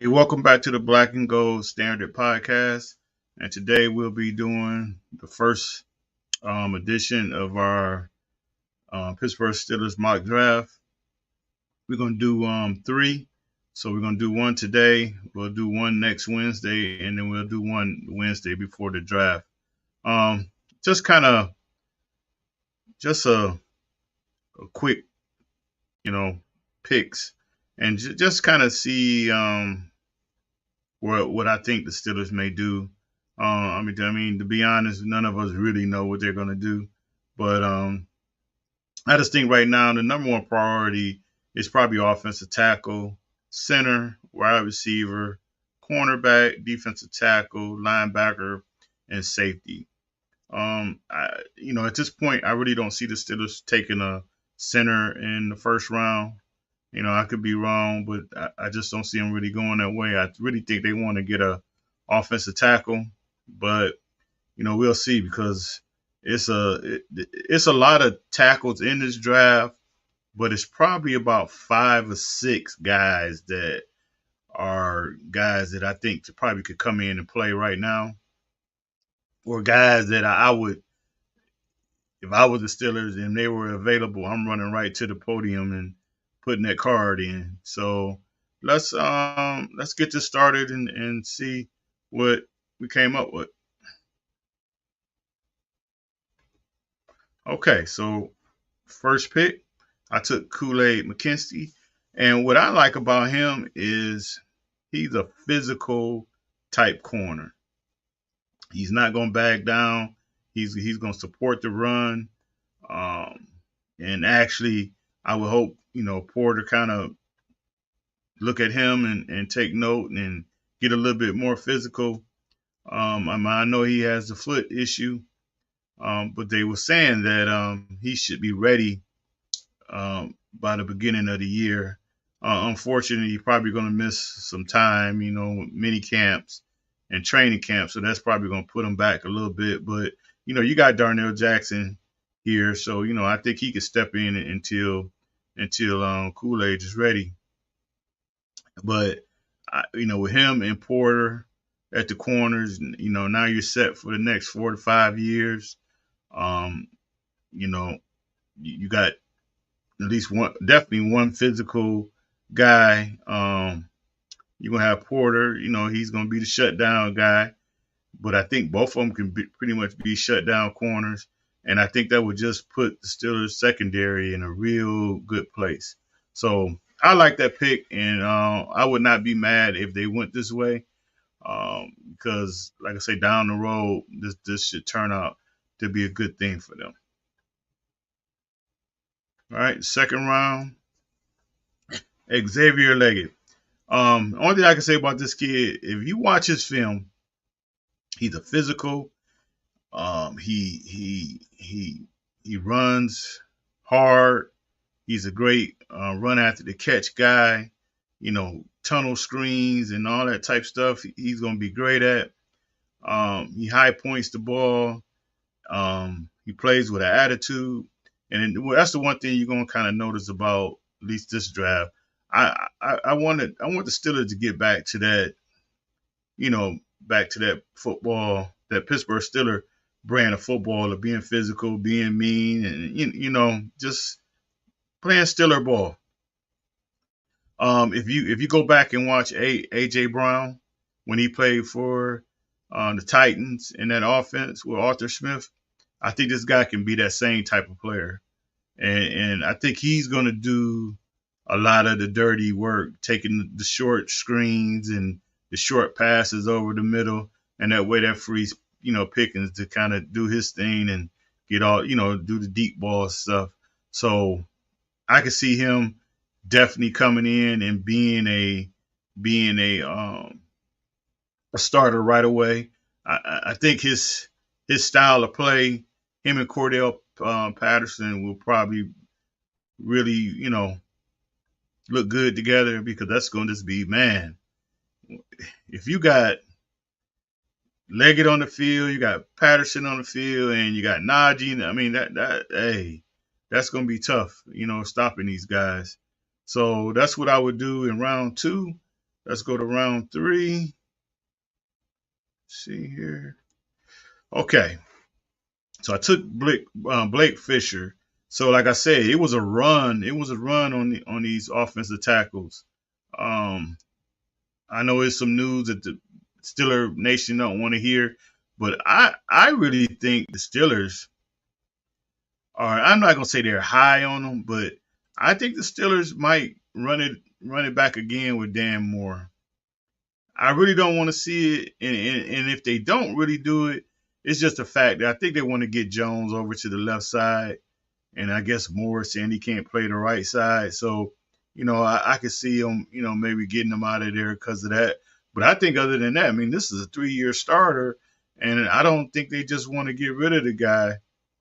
Hey, welcome back to the Black and Gold Standard Podcast. And today we'll be doing the first edition of our Pittsburgh Steelers mock draft. We're going to do three. So we're going to do one today, we'll do one next Wednesday, and then we'll do one Wednesday before the draft. Um, just kind of, just a quick, you know, picks and just kind of see what I think the Steelers may do. To be honest, none of us really know what they're going to do. But I just think right now the number one priority is probably offensive tackle, center, wide receiver, cornerback, defensive tackle, linebacker, and safety. At this point, I really don't see the Steelers taking a center in the first round. I could be wrong, but I just don't see them really going that way. I really think they want to get a offensive tackle, but we'll see because it's a lot of tackles in this draft, but it's probably about 5 or 6 guys that are guys that I think probably could come in and play right now, or guys that I would, if I was the Steelers and they were available, I'm running right to the podium and putting that card in. So let's get this started and see what we came up with. Okay, so first pick, I took Kool-Aid McKinstry. And what I like about him is he's a physical type corner. He's not going to back down. He's going to support the run. And actually, I would hope, Porter kind of look at him and take note and get a little bit more physical. I know he has the foot issue, but they were saying that he should be ready by the beginning of the year. Unfortunately, he's probably going to miss some time, mini camps and training camps, so that's probably going to put him back a little bit. But you got Darnell Jackson here, so I think he could step in until Kool-Aid is ready. But with him and Porter at the corners, now you're set for the next 4 to 5 years. You got at least one, definitely one physical guy. You're gonna have Porter. He's gonna be the shutdown guy. But I think both of them can pretty much be shutdown corners, and I think that would just put the Steelers secondary in a real good place. So I like that pick, and I would not be mad if they went this way, because, like I say, down the road, this should turn out to be a good thing for them. All right, second round, Xavier Leggett. Only thing I can say about this kid, if you watch his film, he's a physical. He runs hard. He's a great run after the catch guy. Tunnel screens and all that type stuff. He's gonna be great at. He high points the ball. He plays with an attitude, and that's the one thing you're gonna kind of notice about at least this draft. I want the Steelers to get back to that, back to that football, that Pittsburgh Steeler brand of football of being physical, being mean, and just playing Steeler ball. If you go back and watch AJ Brown when he played for the Titans in that offense with Arthur Smith, I think this guy can be that same type of player, and I think he's going to do a lot of the dirty work, taking the short screens and the short passes over the middle, and that way that frees Pickens to kind of do his thing and get all do the deep ball stuff. So I could see him definitely coming in and being a starter right away. I think his style of play, him and Cordell Patterson will probably really look good together, because that's going to just be, man, if you got Leggett on the field, you got Patterson on the field, and you got Najee, I mean that's going to be tough, stopping these guys. So that's what I would do in round 2. Let's go to round three. See here. Okay. So I took Blake Fisher. So like I said, it was a run. It was a run on these offensive tackles. Um, I know it's some news that the Steeler Nation don't want to hear, but I really think the Steelers are. I'm not gonna say they're high on them, but I think the Steelers might run it back again with Dan Moore. I really don't want to see it, and if they don't really do it, it's just a fact that I think they want to get Jones over to the left side, and I guess Moore saying he can't play the right side. So, I could see him, maybe getting him out of there because of that. But I think other than that, I mean, this is a 3-year starter, and I don't think they just want to get rid of the guy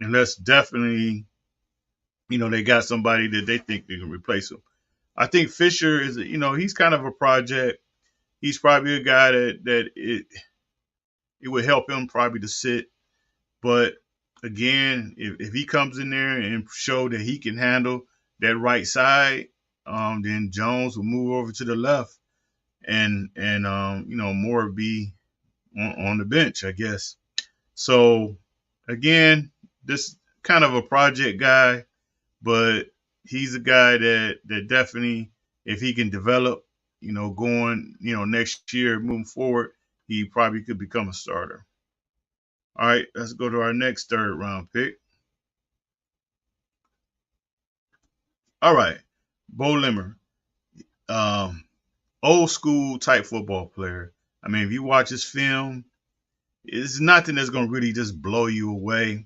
unless definitely, they got somebody that they think they can replace him. I think Fisher is, he's kind of a project. He's probably a guy that it would help him probably to sit. But again, if he comes in there and show that he can handle that right side, then Jones will move over to the left, and Moore be on the bench, I guess. So again, this kind of a project guy, but he's a guy that definitely, if he can develop, going, next year moving forward, he probably could become a starter. All right, let's go to our next third round pick. All right, Bo Limmer, um, old school type football player. I mean, if you watch his film, it's nothing that's gonna really just blow you away.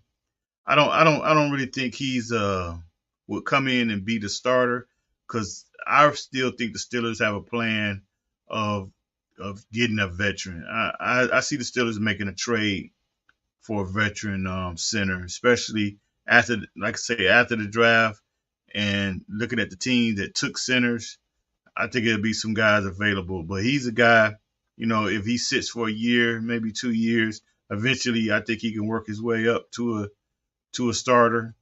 I don't really think he's would come in and be the starter because I still think the Steelers have a plan of getting a veteran. I see the Steelers making a trade for a veteran center, especially after, like I say, after the draft and looking at the team that took centers. I think there'll be some guys available, but he's a guy. If he sits for a year, maybe 2 years, eventually I think he can work his way up to a starter.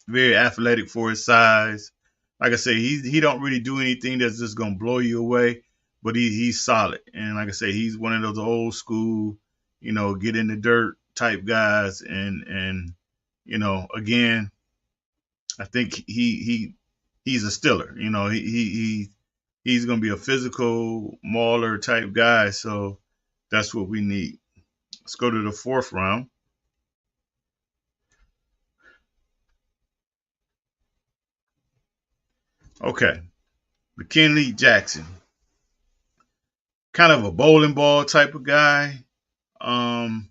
Very athletic for his size. Like I say, he don't really do anything that's just gonna blow you away, but he's solid. And like I say, he's one of those old school, get in the dirt type guys. And again, I think he's a Stiller. He's gonna be a physical mauler type guy. So that's what we need. Let's go to the fourth round. Okay, McKinley Jackson, kind of a bowling ball type of guy. Um,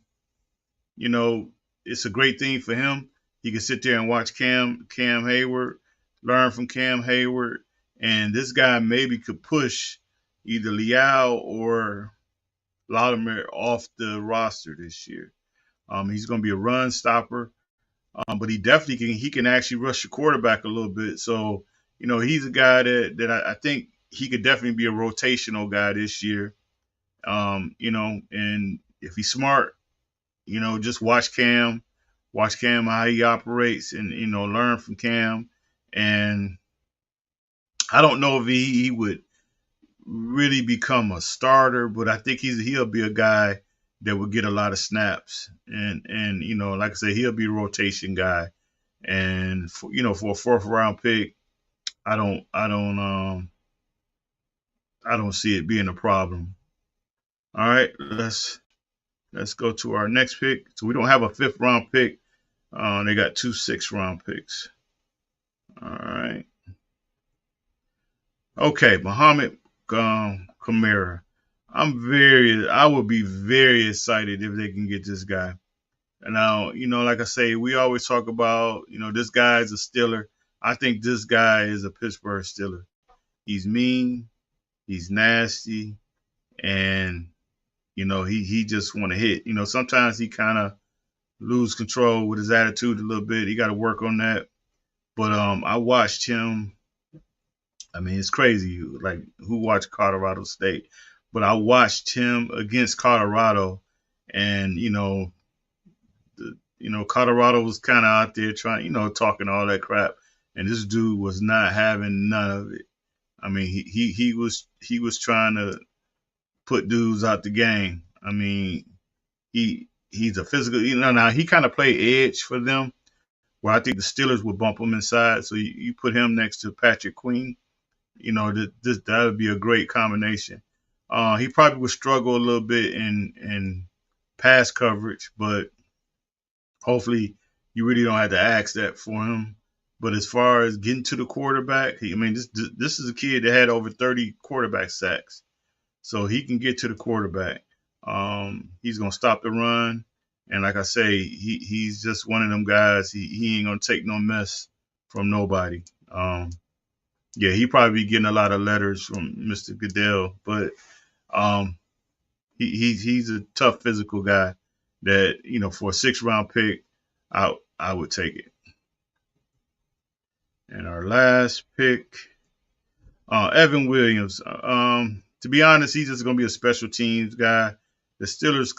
you know, it's a great thing for him. He can sit there and watch Cam Hayward, learn from Cam Hayward, and this guy maybe could push either Liao or Latimer off the roster this year. He's going to be a run stopper, but he definitely can actually rush the quarterback a little bit. So he's a guy that I think he could definitely be a rotational guy this year. And if he's smart, just watch Cam how he operates, and learn from Cam. And I don't know if he would really become a starter, but I think he'll be a guy that will get a lot of snaps, and like I said, he'll be a rotation guy. And for a fourth round pick, I don't see it being a problem. All right, let's go to our next pick. So we don't have a fifth round pick. They got 2 6th-round picks. All right. Okay, Muhammad Kamara. I would be very excited if they can get this guy. And now, like I say, we always talk about, this guy is a Steeler. I think this guy is a Pittsburgh Steeler. He's mean, he's nasty, and he just want to hit. Sometimes he kind of lose control with his attitude a little bit. He got to work on that. But I watched him. I mean, it's crazy. Like, who watched Colorado State? But I watched him against Colorado, and Colorado was kind of out there trying, talking all that crap, and this dude was not having none of it. I mean, he was trying to put dudes out the game. I mean, he's a physical. Now he kind of played edge for them, where I think the Steelers would bump him inside. So you put him next to Patrick Queen. That would be a great combination. He probably would struggle a little bit in pass coverage, but hopefully you really don't have to ask that for him. But as far as getting to the quarterback, I mean, this is a kid that had over 30 quarterback sacks, so he can get to the quarterback. He's gonna stop the run, and like I say, he's just one of them guys. He ain't gonna take no mess from nobody. Yeah, he probably be getting a lot of letters from Mr. Goodell, but um, he's a tough physical guy that for a 6th round pick, I would take it. And our last pick, Evan Williams. To be honest, he's just gonna be a special teams guy. The Steelers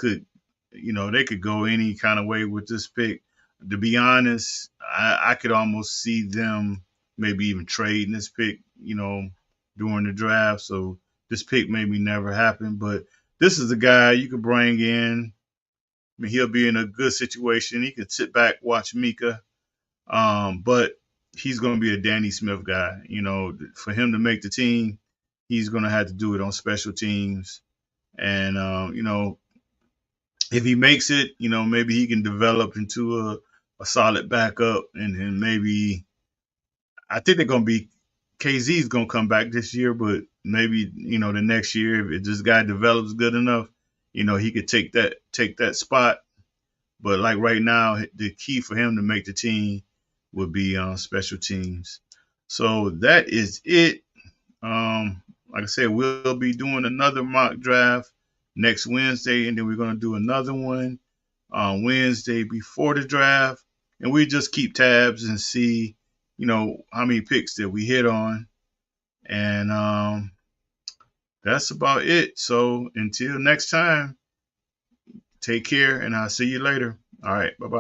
they could go any kind of way with this pick. To be honest, I could almost see them maybe even trading this pick, during the draft. So this pick maybe never happen, but this is a guy you could bring in. I mean, he'll be in a good situation. He can sit back, watch Mika. But he's going to be a Danny Smith guy. For him to make the team, he's going to have to do it on special teams. And, if he makes it, maybe he can develop into a solid backup. And maybe, I think they're going to be, KZ's going to come back this year, but maybe, the next year, if this guy develops good enough, he could take that spot. But like right now, the key for him to make the team would be on special teams. So that is it. Like I said, we'll be doing another mock draft next Wednesday, and then we're going to do another one on Wednesday before the draft. And we just keep tabs and see, how many picks that we hit on. And that's about it. So until next time, take care, and I'll see you later. All right. Bye-bye.